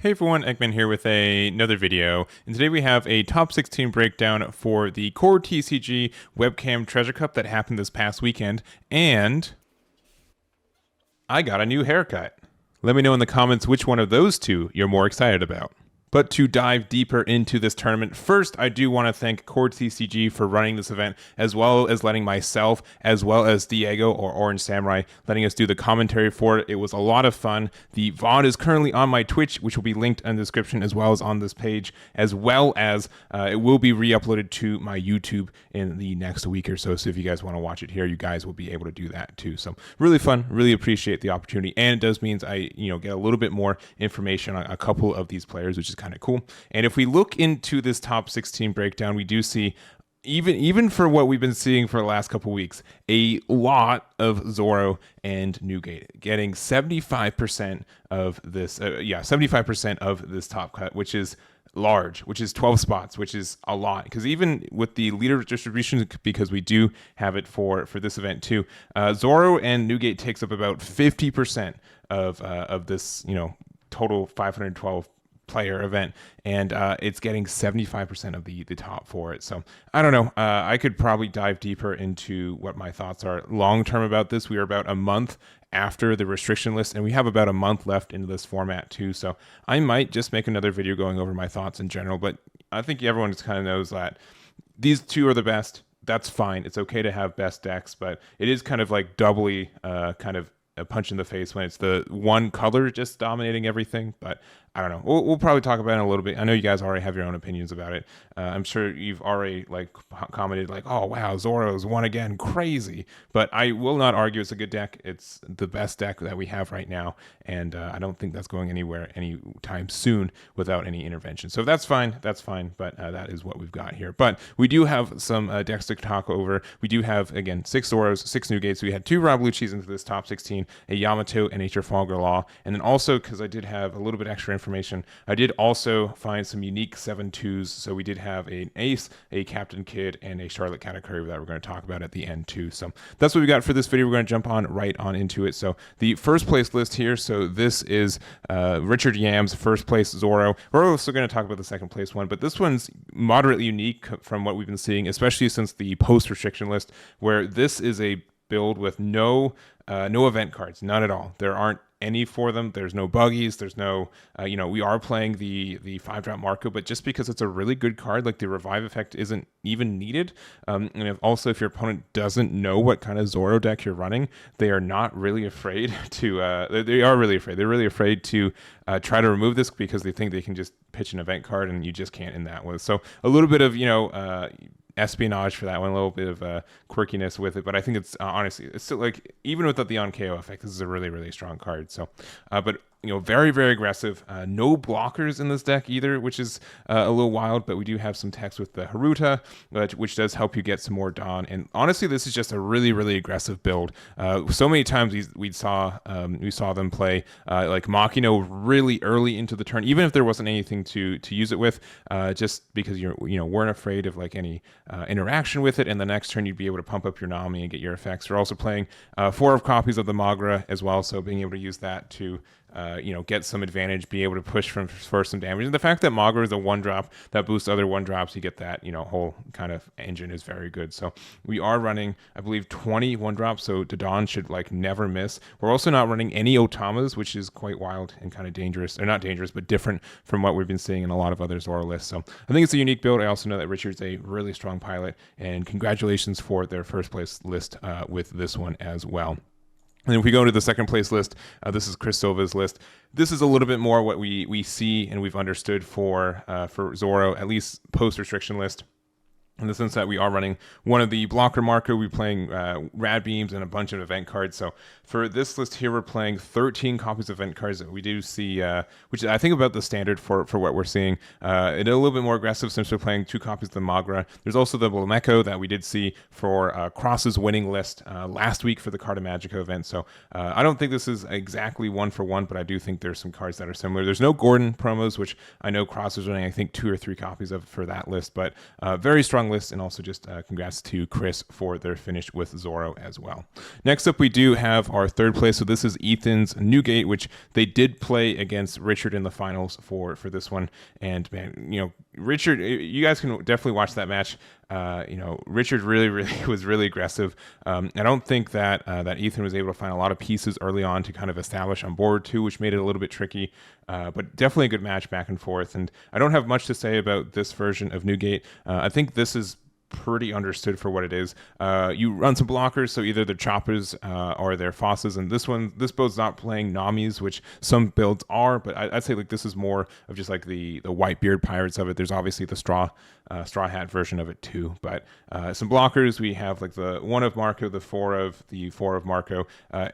Hey everyone, Eggman here with another video, and today we have a top 16 breakdown for the CoreTCG webcam treasure cup that happened this past weekend, and I got a new haircut. Let me know in the comments which one of those two you're more excited about. But to dive deeper into this tournament, first I do want to thank CoreTCG for running this event, as well as letting myself, as well as Diego or OrangeSamurai, letting us do the commentary for it. It was a lot of fun. The VOD is currently on my Twitch, which will be linked in the description, as well as on this page, as well as it will be re-uploaded to my YouTube in the next week or so. So if you guys want to watch it here, you guys will be able to do that too. So really fun, really appreciate the opportunity, and it does mean I get a little bit more information on a couple of these players, which is kind of cool. And if we look into this top 16 breakdown, we do see, even for what we've been seeing for the last couple weeks, a lot of Zoro and Newgate getting 75% of this 75% of this top cut, which is large, which is 12 spots, which is a lot, because even with the leader distribution, because we do have it for this event too, Zoro and Newgate takes up about 50% of this total 512 player event, and it's getting 75% of the top for it. So I don't know, I could probably dive deeper into what my thoughts are long term about this. We are about a month after the restriction list, and we have about a month left into this format too, so I might just make another video going over my thoughts in general. But I think everyone just kind of knows that these two are the best. That's fine, it's okay to have best decks, but it is kind of like doubly kind of a punch in the face when it's the one color just dominating everything. But I don't know, we'll probably talk about it in a little bit. I know you guys already have your own opinions about it. I'm sure you've already commented oh wow, Zoro's won again, crazy. But I will not argue it's a good deck. It's the best deck that we have right now, and I don't think that's going anywhere anytime soon without any intervention. So that's fine, but that is what we've got here. But we do have some decks to talk over. We do have, again, 6 Zoros, 6 Newgates. We had 2 Raul Luccis into this top 16, a Yamato and a Trafalgar Law. And then also, because I did have a little bit extra information, I did also find some unique 7-2s. So we did have an Ace, a Captain Kidd, and a Charlotte Katakuri that we're going to talk about at the end too. So that's what we got for this video. We're going to jump right on into it. So the first place list here, so this is Richard Yam's first place Zoro. We're also going to talk about the second place one, but this one's moderately unique from what we've been seeing, especially since the post-restriction list, where this is a build with no event cards, none at all. There aren't any for them. There's no buggies. There's no, we are playing the 5-drop Marco, but just because it's a really good card, like the revive effect isn't even needed. And if your opponent doesn't know what kind of Zoro deck you're running, they are not really afraid to, they are really afraid. They're really afraid to try to remove this because they think they can just pitch an event card, and you just can't in that one. So a little bit of, espionage for that one, a little bit of quirkiness with it, but I think it's honestly, it's still, like, even without the on KO effect, this is a really, really strong card. So but very, very aggressive. No blockers in this deck either, which is a little wild, but we do have some text with the Haruta, which does help you get some more Dawn. And honestly, this is just a really, really aggressive build. So many times we saw them play like Makino really early into the turn, even if there wasn't anything to use it with, just because weren't afraid of like any interaction with it, and the next turn you'd be able to pump up your Nami and get your effects. We're also playing 4 copies of the Magra as well, so being able to use that to get some advantage, be able to push for some damage. And the fact that Magra is a 1-drop that boosts other 1-drops, you get that, whole kind of engine is very good. So we are running, I believe, 20 1-drops, so Dodon should never miss. We're also not running any Otamas, which is quite wild and kind of dangerous, or not dangerous, but different from what we've been seeing in a lot of other Zoro lists. So I think it's a unique build. I also know that Richard's a really strong pilot, and congratulations for their first place list with this one as well. And if we go to the second place list, this is Chris Silva's list. This is a little bit more what we see and we've understood for Zoro, at least post-restriction list, in the sense that we are running one of the blocker Marco. We're playing Rad Beams and a bunch of event cards. So for this list here, we're playing 13 copies of event cards that we do see, which is, I think, about the standard for what we're seeing. It's a little bit more aggressive since we're playing 2 copies of the Magra. There's also the Blameko that we did see for Cross's winning list last week for the Carta Magica event. So I don't think this is exactly 1-for-1, but I do think there's some cards that are similar. There's no Gordon promos, which I know Cross is running, I think, 2 or 3 copies of for that list, but very strong strong list, and also just congrats to Chris for their finish with Zoro as well. Next up, we do have our third place. So this is Ethan's Newgate, which they did play against Richard in the finals for this one. And man, you know, Richard, you guys can definitely watch that match. You know, Richard really was really aggressive. I don't think that that Ethan was able to find a lot of pieces early on to kind of establish on board too, which made it a little bit tricky. But definitely a good match back and forth. And I don't have much to say about this version of Newgate. I think this is pretty understood for what it is. You run some blockers, so either their choppers or their fosses, and this build's not playing Namis, which some builds are, but I'd say like this is more of just like the white beard pirates of it. There's obviously the straw hat version of it too, but some blockers. We have like the 1 of Marco, the 4 of Marco,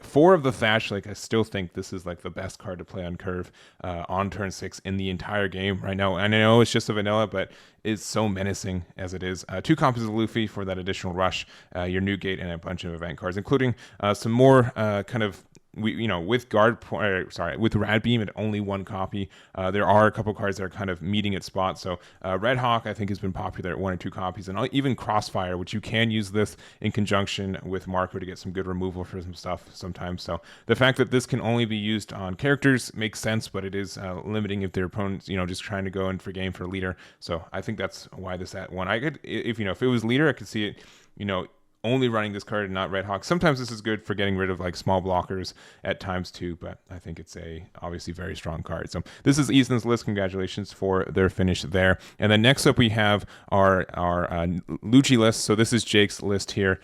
4 of the Thatch. Like I still think this is like the best card to play on curve on turn 6 in the entire game right now. And I know it's just a vanilla, but it's so menacing as it is. 2 copies of Luffy for that additional rush, your Newgate, and a bunch of event cards, including some more kind of with with Rad Beam at only 1 copy. There are a couple cards that are kind of meeting its spot. So Red Hawk, I think, has been popular at 1 or 2 copies, and even Crossfire, which you can use this in conjunction with Marco to get some good removal for some stuff sometimes. So the fact that this can only be used on characters makes sense, but it is limiting if their opponent's just trying to go in for game for leader. So I think that's why this at 1. I could, if it was leader, I could see it, only running this card and not Red Hawk. Sometimes this is good for getting rid of like small blockers at times too, but I think it's a obviously very strong card. So this is Ethan's list. Congratulations for their finish there. And then next up we have our Lucci list. So this is Jake's list here,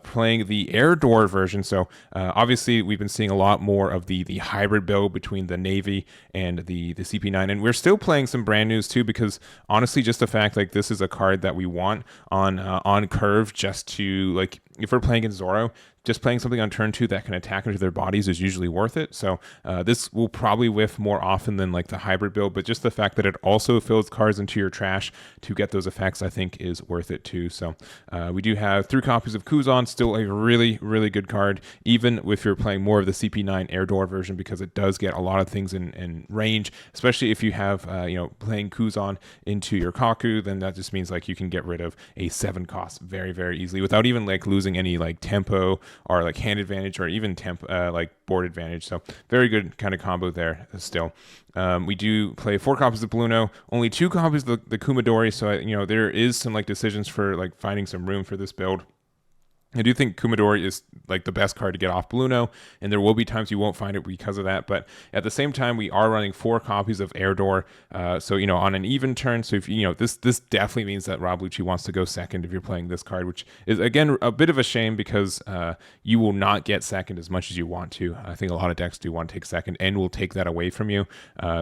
playing the Air Door version. So obviously we've been seeing a lot more of the hybrid build between the Navy and the CP9, and we're still playing some brand news too, because honestly, just the fact like this is a card that we want on curve, just to like if we're playing against Zoro, just playing something on turn 2 that can attack into their bodies is usually worth it. So this will probably whiff more often than like the hybrid build, but just the fact that it also fills cards into your trash to get those effects, I think is worth it too. So we do have 3 copies of Kuzan, still a really good card, even if you're playing more of the CP9 Air Door version, because it does get a lot of things in range, especially if you have playing Kuzan into your Kaku, then that just means like you can get rid of a 7 cost very easily without even like losing any like tempo or like hand advantage or even like board advantage. So very good kind of combo there still. We do play 4 copies of Bluno, only 2 copies of the Kumadori. So there is some like decisions for like finding some room for this build. I do think Kumadori is like the best card to get off Bluno, and there will be times you won't find it because of that. But at the same time, we are running 4 copies of Air Door, so on an even turn. So if this definitely means that Rob Lucci wants to go second if you're playing this card, which is again a bit of a shame because you will not get second as much as you want to. I think a lot of decks do want to take second and will take that away from you,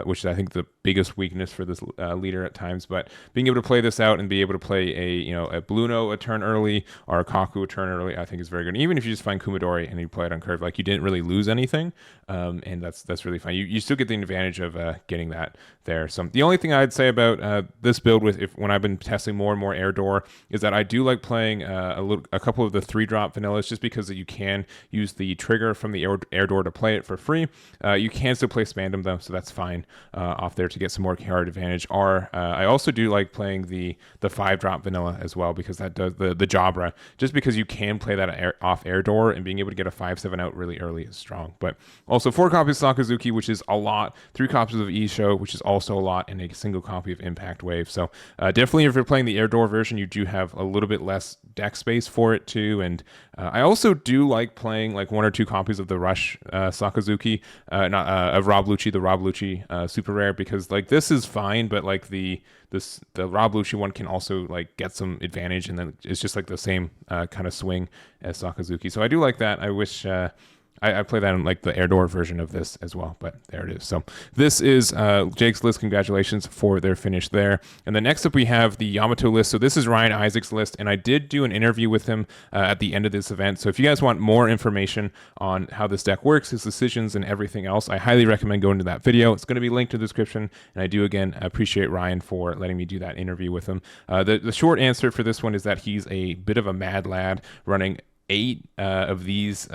which is I think the biggest weakness for this leader at times. But being able to play this out and be able to play a Bluno a turn early or a Kaku a turn early, I think is very good. And even if you just find Kumadori and you play it on curve, like you didn't really lose anything, and that's really fine. You still get the advantage of getting that there. So the only thing I'd say about this build when I've been testing more and more Air Door is that I do like playing a couple of the 3-drop vanillas, just because you can use the trigger from the Air Door to play it for free. You can still play Spandom though, so that's fine off there to get some more card advantage. Or I also do like playing the 5-drop vanilla as well, because that does the Jabra, just because you can play that off Air Door, and being able to get a 5/7 out really early is strong. But also 4 copies of Sakazuki, which is a lot, 3 copies of Isho, which is also a lot, and a single copy of Impact Wave. So definitely if you're playing the Air Door version, you do have a little bit less deck space for it too. And I also do like playing like 1 or 2 copies of the Rush Sakazuki, of Rob Lucci, the Rob Lucci super rare, because like this is fine, but like the Rob Lucci one can also like get some advantage, and then it's just like the same kind of swing as Sakazuki. So I do like that. I wish I play that in like the Air Door version of this as well, but there it is. So this is Jake's list. Congratulations for their finish there. And then next up we have the Yamato list. So this is Ryan Isaac's list, and I did do an interview with him at the end of this event. So if you guys want more information on how this deck works, his decisions, and everything else, I highly recommend going to that video. It's going to be linked in the description, and I do again appreciate Ryan for letting me do that interview with him. The short answer for this one is that he's a bit of a mad lad, running 8 of these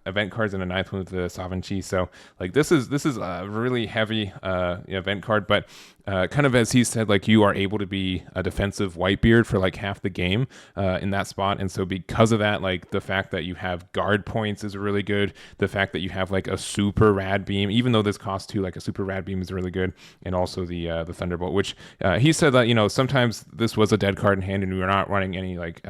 event cards in a 9th one with the Savanchi. So like this is a really heavy event card, but kind of as he said, like you are able to be a defensive Whitebeard for like half the game in that spot. And so because of that, like the fact that you have guard points is really good. The fact that you have like a super rad beam, even though this costs 2, like a super rad beam is really good. And also the Thunderbolt, which he said that, sometimes this was a dead card in hand and we were not running any like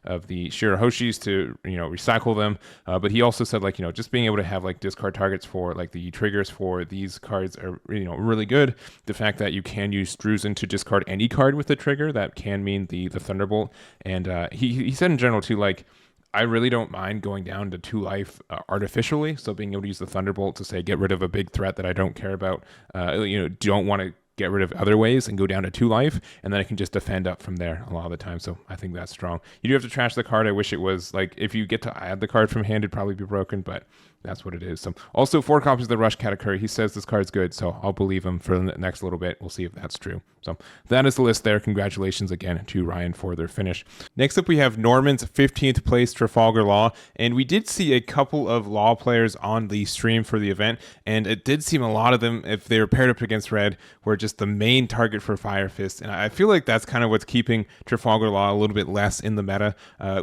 of the Shirahoshis to recycle them, but he also said like just being able to have like discard targets for like the triggers for these cards are really good. The fact that you can use Drusen to discard any card with the trigger, that can mean the Thunderbolt. And he said in general too, like I really don't mind going down to 2 life artificially, so being able to use the Thunderbolt to say get rid of a big threat that I don't care about, don't want to get rid of other ways and go down to 2 life, and then I can just defend up from there a lot of the time. So I think that's strong. You do have to trash the card. I wish it was like if you get to add the card from hand, it'd probably be broken, but that's what it is. So also 4 copies of the Rush Katakuri. He says this card's good, so I'll believe him for the next little bit. We'll see if that's true. So that is the list there. Congratulations again to Ryan for their finish. Next up, we have Norman's 15th place Trafalgar Law, and we did see a couple of Law players on the stream for the event, and it did seem a lot of them, if they were paired up against Red, were just the main target for Fire Fist, and I feel like that's kind of what's keeping Trafalgar Law a little bit less in the meta.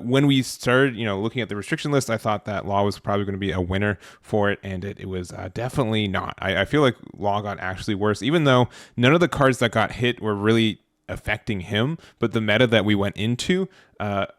When we started, looking at the restriction list, I thought that Law was probably going to be a winner for it, and it was definitely not. I feel like Law got actually worse, even though none of the cards that got hit were really affecting him, but the meta that we went into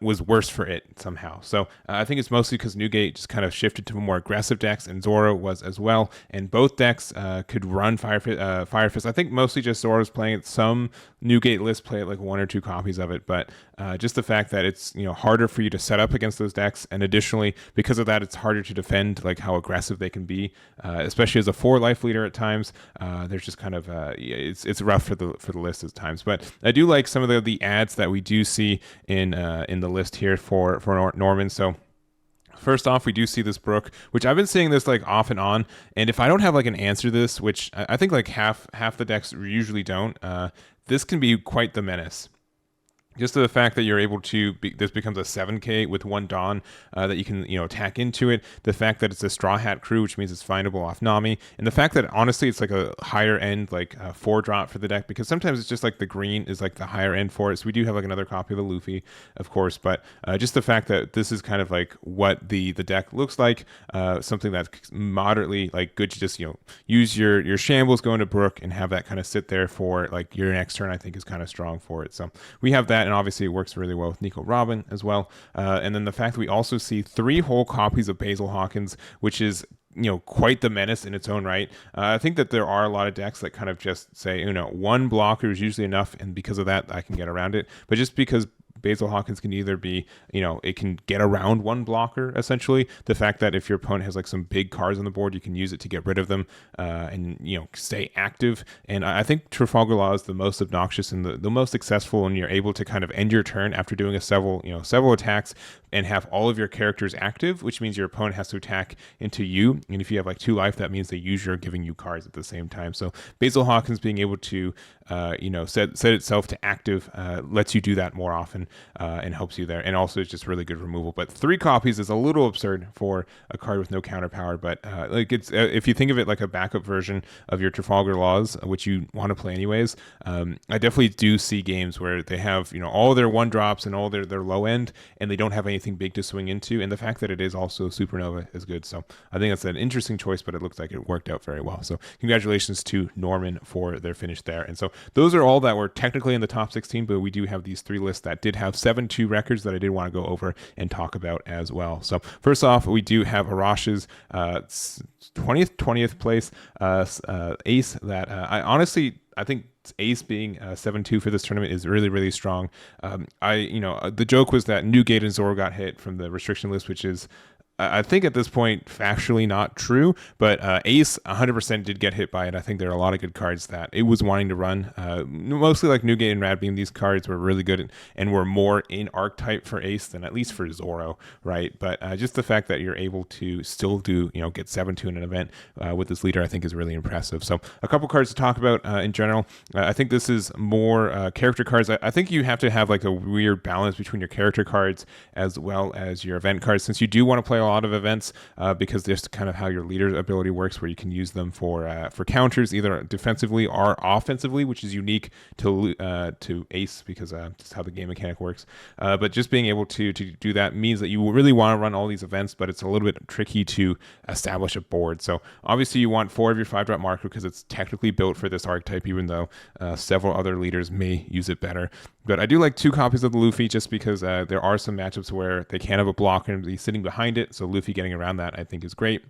was worse for it somehow. So I think it's mostly because Newgate just kind of shifted to more aggressive decks, and Zoro was as well, and both decks could run Fire Fist. I think mostly just Zoro's playing it. Some Newgate lists play it like 1 or 2 copies of it, but just the fact that it's harder for you to set up against those decks, and additionally because of that it's harder to defend like how aggressive they can be, especially as a 4 life leader at times. There's just kind of it's rough for the list at times, but I do like some of the ads that we do see in the list here for Norman. So first off, we do see this Brook, which I've been seeing this like off and on, and if I don't have like an answer to this, which I think like half the decks usually don't, this can be quite the menace. Just the fact that you're able to, this becomes a 7k with 1 Dawn that you can, attack into it. The fact that it's a Straw Hat crew, which means it's findable off Nami. And the fact that honestly it's like a higher end, like 4 drop for the deck, because sometimes it's just like the green is like the higher end for it. So we do have like another copy of the Luffy, of course, but just the fact that this is kind of like what the deck looks like, something that's moderately like good to just, use your shambles, go into Brook and have that kind of sit there for like your next turn, I think is kind of strong for it. So we have that. And obviously it works really well with Nico Robin as well. And then the fact that we also see 3 whole copies of Basil Hawkins, which is quite the menace in its own right. I think that there are a lot of decks that kind of just say, 1 blocker is usually enough, and because of that I can get around it. But just because Basil Hawkins can either be, it can get around 1 blocker, essentially. The fact that if your opponent has like some big cards on the board, you can use it to get rid of them and, stay active. And I think Trafalgar Law is the most obnoxious and the most successful when you're able to kind of end your turn after doing several attacks and have all of your characters active, which means your opponent has to attack into you. And if you have like 2 life, that means they use your giving you cards at the same time. So Basil Hawkins being able to, set itself to active lets you do that more often and helps you there. And also it's just really good removal. But 3 copies is a little absurd for a card with no counter power. But like it's if you think of it like a backup version of your Trafalgar Laws, which you want to play anyways, I definitely do see games where they have all their 1 drops and all their low end, and they don't have anything big to swing into. And the fact that it is also Supernova is good. So I think that's an interesting choice, but it looks like it worked out very well. So congratulations to Norman for their finish there. And so those are all that were technically in the top 16, but we do have these 3 lists that did have 7-2 records that I did want to go over and talk about as well. So first off, we do have Arash's 20th place ace that I think ace being 7-2 for this tournament is really, really strong. The joke was that Newgate and Zoro got hit from the restriction list, which is I think at this point factually not true, but Ace 100% did get hit by it. I think there are a lot of good cards that it was wanting to run. Mostly like Newgate and Radbeam, these cards were really good and were more in archetype for Ace than at least for Zoro, right? But just the fact that you're able to still do, get 7-2 in an event with this leader, I think is really impressive. So a couple cards to talk about in general. I think this is more character cards. I think you have to have like a weird balance between your character cards as well as your event cards, since you do want to play a lot of events because just kind of how your leader ability works, where you can use them for counters either defensively or offensively, which is unique to Ace because just how the game mechanic works. But just being able to do that means that you really want to run all these events, but it's a little bit tricky to establish a board. So obviously you want 4 of your 5-drop marker because it's technically built for this archetype, even though several other leaders may use it better. But I do like 2 copies of the Luffy just because there are some matchups where they can have a block and be sitting behind it. So Luffy getting around that I think is great.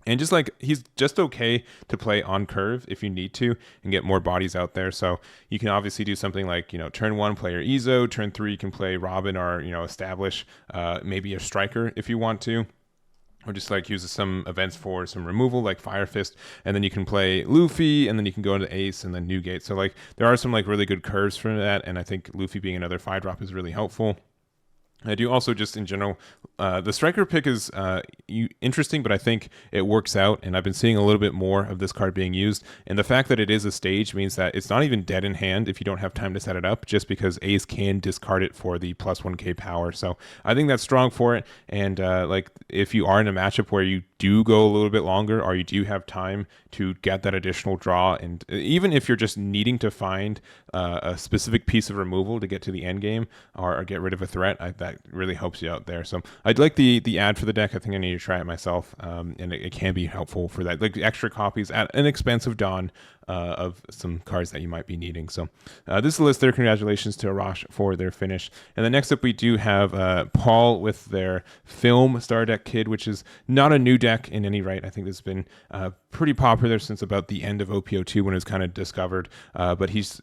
And just like he's just okay to play on curve if you need to and get more bodies out there. So you can obviously do something like, turn 1 play your Izo, turn 3 you can play Robin or, establish maybe a striker if you want to. Or just like use some events for some removal like Fire Fist, and then you can play Luffy, and then you can go into Ace and then Newgate. So like there are some like really good curves for that, and I think Luffy being another 5-drop is really helpful. I do also just in general, the striker pick is interesting, but I think it works out, and I've been seeing a little bit more of this card being used. And the fact that it is a stage means that it's not even dead in hand if you don't have time to set it up, just because Ace can discard it for the plus 1k power. So I think that's strong for it. And like if you are in a matchup where you do go a little bit longer, or you do have time to get that additional draw, and even if you're just needing to find a specific piece of removal to get to the end game or get rid of a threat, that really helps you out there. So I'd like the ad for the deck. I think I need to try it myself, and it can be helpful for that, like extra copies at an expensive dawn of some cards that you might be needing. So this is the list there. Congratulations to Arash for their finish. And then next up we do have Paul with their Film Star Deck Kid, which is not a new deck in any right. I think this has been pretty popular since about the end of OP02 when it was kind of discovered. But he's,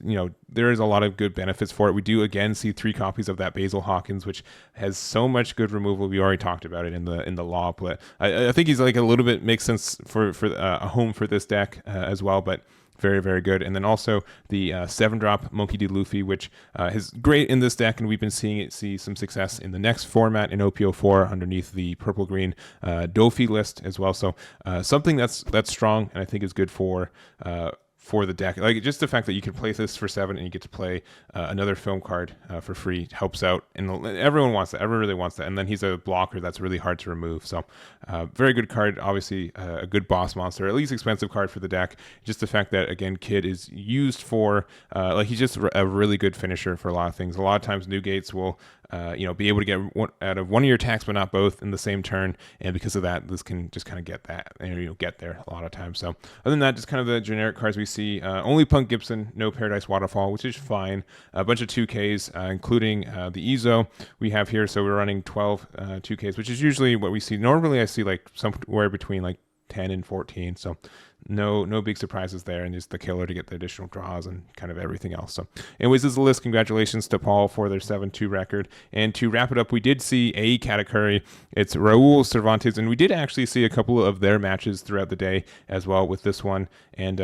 there is a lot of good benefits for it. We do again see 3 copies of that Basil Hawkins, which has so much good removal. We already talked about it in the law, but I think he's like a little bit makes sense for a home for this deck as well. But very, very good. And then also the 7-drop Monkey D. Luffy, which is great in this deck, and we've been seeing it see some success in the next format in OP04 underneath the purple-green Dofi list as well. So something that's strong and I think is good for the deck. Like just the fact that you can play this for 7 and you get to play another film card for free helps out, and everyone wants that. Everyone really wants that. And then he's a blocker that's really hard to remove. So very good card. Obviously a good boss monster, at least expensive card for the deck. Just the fact that again Kid is used for like he's just a really good finisher for a lot of things. A lot of times Newgates will be able to get out of one of your attacks, but not both in the same turn. And because of that, this can just kind of get that, and get there a lot of times. So other than that, just kind of the generic cards we see. Only Punk Gibson, no Paradise Waterfall, which is fine. A bunch of 2Ks, including the Izo we have here. So we're running 12 2Ks, which is usually what we see. Normally I see like somewhere between like 10 and 14. So no big surprises there, and just the killer to get the additional draws and kind of everything else. So anyways, this is the list. Congratulations to Paul for their 7-2 record. And to wrap it up, we did see a Katakuri. It's Raul, Cervantes, and we did actually see a couple of their matches throughout the day as well with this one. And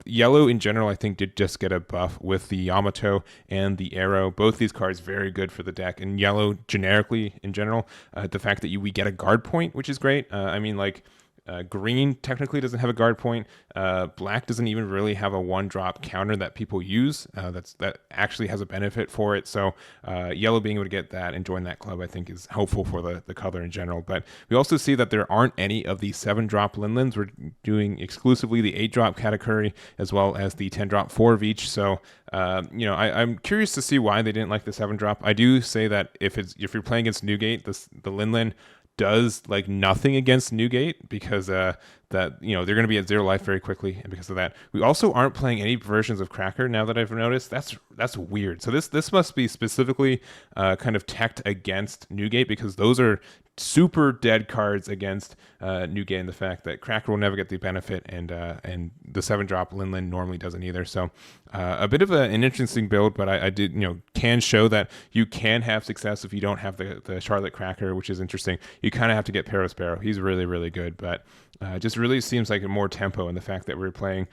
yellow in general I think did just get a buff with the Yamato and the Arrow. Both these cards very good for the deck, and yellow generically in general, the fact that we get a guard point, which is great. Green technically doesn't have a guard point. Black doesn't even really have a 1-drop counter that people use. That actually has a benefit for it. So yellow being able to get that and join that club, I think, is helpful for the color in general. But we also see that there aren't any of the 7-drop Linlins. We're doing exclusively the 8-drop Katakuri as well as the 10-drop 4 of each. So I'm curious to see why they didn't like the 7-drop. I do say that if you're playing against Newgate, the Linlin does like nothing against Newgate because they're going to be at 0 life very quickly, and because of that we also aren't playing any versions of Cracker now that I've noticed. That's weird. So this must be specifically kind of teched against Newgate, because those are super dead cards against Newgate, and the fact that Cracker will never get the benefit, and the 7-drop Linlin normally doesn't either. So a bit of an interesting build, but I did can show that you can have success if you don't have the Charlotte Cracker, which is interesting. You kind of have to get Sparrow. He's really, really good, but just really seems like a more tempo in the fact that we're playing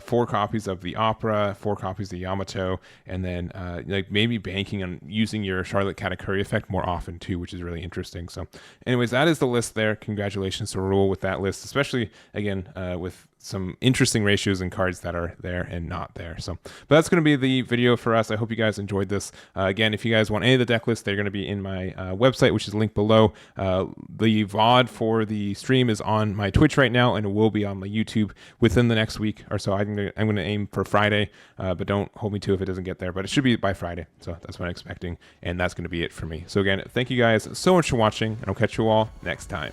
4 copies of the Opera, 4 copies of the Yamato, and then like maybe banking on using your Charlotte Katakuri effect more often too, which is really interesting. So anyways, that is the list there. Congratulations to Raul with that list, especially again with some interesting ratios and cards that are there and not there. So, but that's going to be the video for us. I hope you guys enjoyed this. Again, if you guys want any of the deck lists, they're going to be in my website, which is linked below. The VOD for the stream is on my Twitch right now, and it will be on my YouTube within the next week or so. I'm going to aim for Friday, but don't hold me to if it doesn't get there. But it should be by Friday, so that's what I'm expecting, and that's going to be it for me. So again, thank you guys so much for watching, and I'll catch you all next time.